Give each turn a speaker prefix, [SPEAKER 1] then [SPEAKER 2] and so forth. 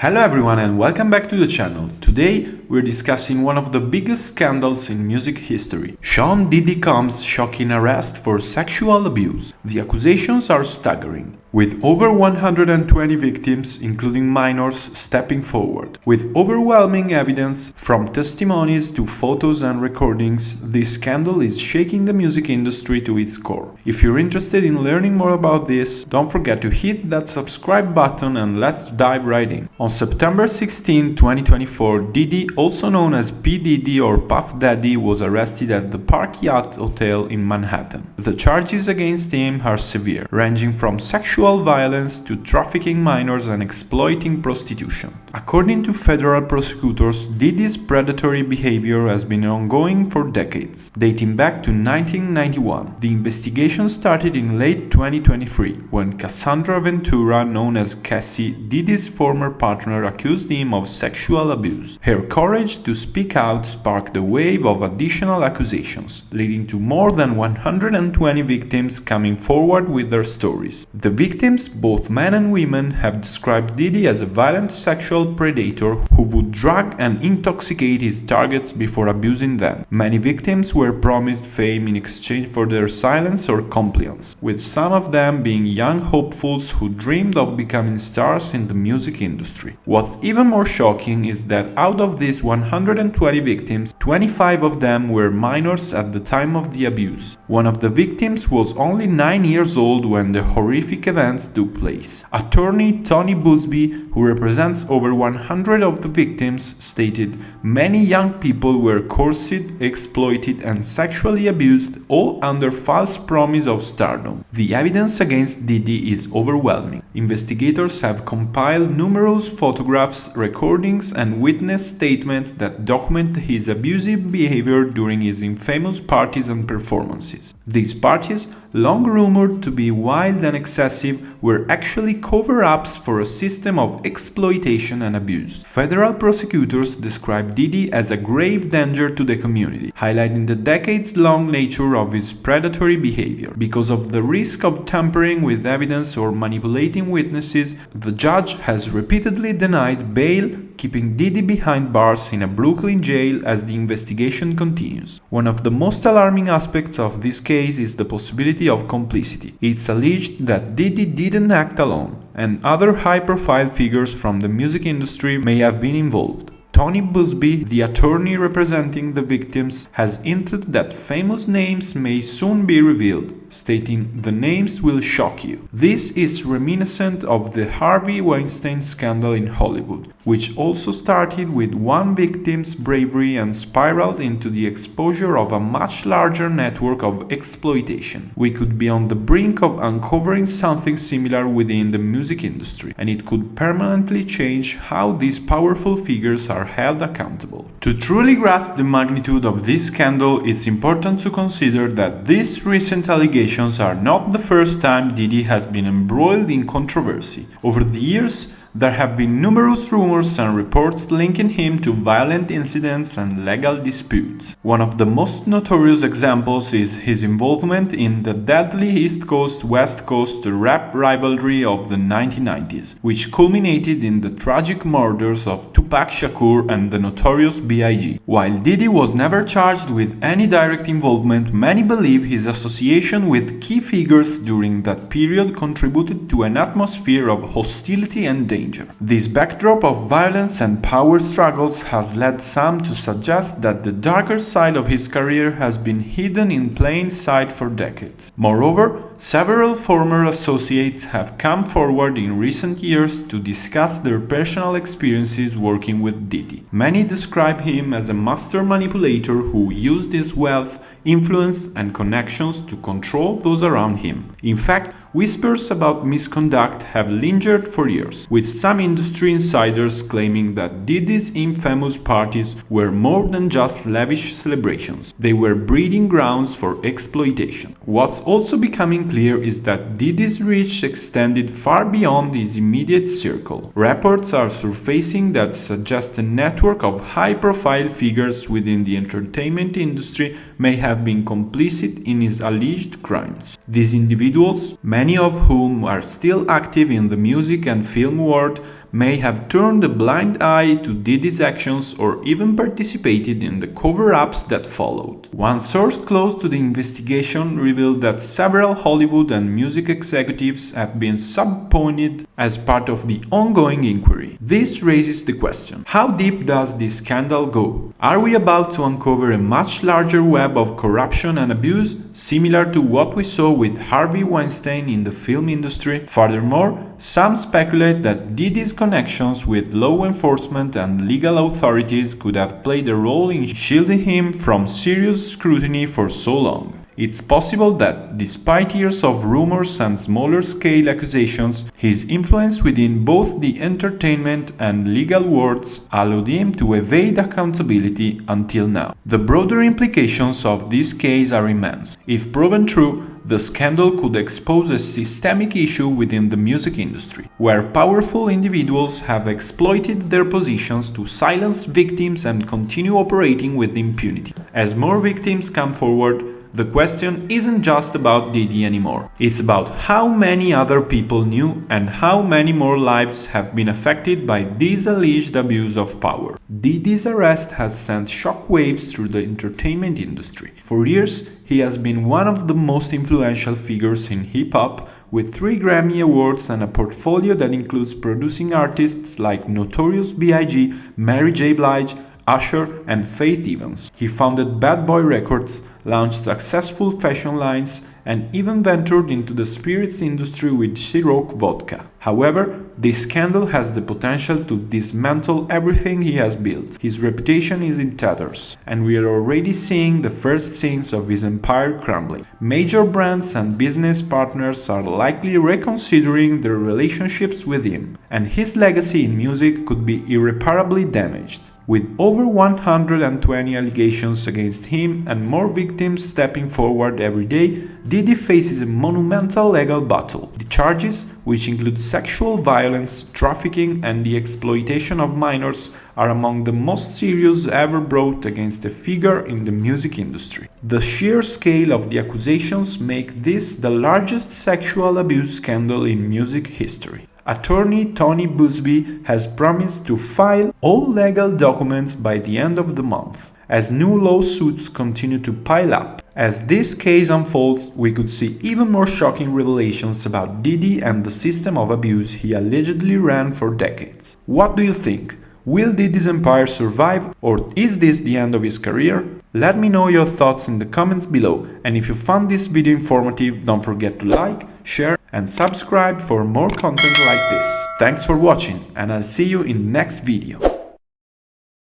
[SPEAKER 1] Hello everyone and welcome back to the channel. Today we're discussing one of the biggest scandals in music history. Sean Diddy Combs' shocking arrest for sexual abuse. The accusations are staggering, with over 120 victims, including minors, stepping forward. With overwhelming evidence, from testimonies to photos and recordings, this scandal is shaking the music industry to its core. If you're interested in learning more about this, don't forget to hit that subscribe button and let's dive right in. On September 16, 2024, Diddy, also known as P. Diddy or Puff Daddy, was arrested at the Park Yacht Hotel in Manhattan. The charges against him are severe, ranging from sexual violence to trafficking minors and exploiting prostitution. According to federal prosecutors, Diddy's predatory behavior has been ongoing for decades, dating back to 1991. The investigation started in late 2023, when Cassandra Ventura, known as Cassie, Diddy's former partner, accused him of sexual abuse. Her courage to speak out sparked a wave of additional accusations, leading to more than 120 victims coming forward with their stories. The victims, both men and women, have described Diddy as a violent sexual predator who would drug and intoxicate his targets before abusing them. Many victims were promised fame in exchange for their silence or compliance, with some of them being young hopefuls who dreamed of becoming stars in the music industry. What's even more shocking is that out of these 120 victims, 25 of them were minors at the time of the abuse. One of the victims was only 9 years old when the horrific events took place. Attorney Tony Buzbee, who represents over 100 of the victims, stated, "Many young people were coerced, exploited and sexually abused, all under false promise of stardom." The evidence against Diddy is overwhelming. Investigators have compiled numerous photographs, recordings and witness statements that document his abusive behavior during his infamous parties and performances. These parties, long rumored to be wild and excessive, were actually cover-ups for a system of exploitation and abuse. Federal prosecutors described Diddy as a grave danger to the community, highlighting the decades-long nature of his predatory behavior. Because of the risk of tampering with evidence or manipulating witnesses, the judge has repeatedly denied bail, keeping Diddy behind bars in a Brooklyn jail as the investigation continues. One of the most alarming aspects of this case is the possibility of complicity. It's alleged that Diddy didn't act alone, and other high-profile figures from the music industry may have been involved. Tony Buzbee, the attorney representing the victims, has hinted that famous names may soon be revealed, stating, "The names will shock you." This is reminiscent of the Harvey Weinstein scandal in Hollywood, which also started with one victim's bravery and spiraled into the exposure of a much larger network of exploitation. We could be on the brink of uncovering something similar within the music industry, and it could permanently change how these powerful figures are held accountable. To truly grasp the magnitude of this scandal, it's important to consider that these recent allegations are not the first time Diddy has been embroiled in controversy. Over the years, there have been numerous rumors and reports linking him to violent incidents and legal disputes. One of the most notorious examples is his involvement in the deadly East Coast-West Coast rap rivalry of the 1990s, which culminated in the tragic murders of Tupac Shakur and the notorious B.I.G. While Diddy was never charged with any direct involvement, many believe his association with key figures during that period contributed to an atmosphere of hostility and danger. This backdrop of violence and power struggles has led some to suggest that the darker side of his career has been hidden in plain sight for decades. Moreover, several former associates have come forward in recent years to discuss their personal experiences working with Diddy. Many describe him as a master manipulator who used his wealth, influence and connections to control those around him. In fact, whispers about misconduct have lingered for years, with some industry insiders claiming that Diddy's infamous parties were more than just lavish celebrations. They were breeding grounds for exploitation. What's also becoming clear is that Diddy's reach extended far beyond his immediate circle. Reports are surfacing that suggest a network of high-profile figures within the entertainment industry may have been complicit in his alleged crimes. These individuals, many of whom are still active in the music and film world, may have turned a blind eye to Diddy's actions or even participated in the cover-ups that followed. One source close to the investigation revealed that several Hollywood and music executives have been subpoenaed as part of the ongoing inquiry. This raises the question: how deep does this scandal go? Are we about to uncover a much larger web of corruption and abuse, similar to what we saw with Harvey Weinstein in the film industry? Furthermore, some speculate that Diddy's connections with law enforcement and legal authorities could have played a role in shielding him from serious scrutiny for so long. It's possible that, despite years of rumors and smaller-scale accusations, his influence within both the entertainment and legal worlds allowed him to evade accountability until now. The broader implications of this case are immense. If proven true, the scandal could expose a systemic issue within the music industry, where powerful individuals have exploited their positions to silence victims and continue operating with impunity. As more victims come forward, the question isn't just about Diddy anymore. It's about how many other people knew and how many more lives have been affected by this alleged abuse of power. Diddy's arrest has sent shockwaves through the entertainment industry. For years, he has been one of the most influential figures in hip-hop, with 3 Grammy Awards and a portfolio that includes producing artists like Notorious B.I.G., Mary J. Blige, Usher, and Faith Evans. He founded Bad Boy Records, launched successful fashion lines, and even ventured into the spirits industry with Ciroc vodka. However, this scandal has the potential to dismantle everything he has built. His reputation is in tatters, and we are already seeing the first signs of his empire crumbling. Major brands and business partners are likely reconsidering their relationships with him, and his legacy in music could be irreparably damaged. With over 120 allegations against him and more victims stepping forward every day, Diddy faces a monumental legal battle. The charges, which include sexual violence, trafficking, and the exploitation of minors, are among the most serious ever brought against a figure in the music industry. The sheer scale of the accusations make this the largest sexual abuse scandal in music history. Attorney Tony Buzbee has promised to file all legal documents by the end of the month, as new lawsuits continue to pile up. As this case unfolds, we could see even more shocking revelations about Diddy and the system of abuse he allegedly ran for decades. What do you think? Will Diddy's empire survive, or is this the end of his career? Let me know your thoughts in the comments below, and if you found this video informative, don't forget to like, share, and subscribe for more content like this. Thanks for watching, and I'll see you in the next video.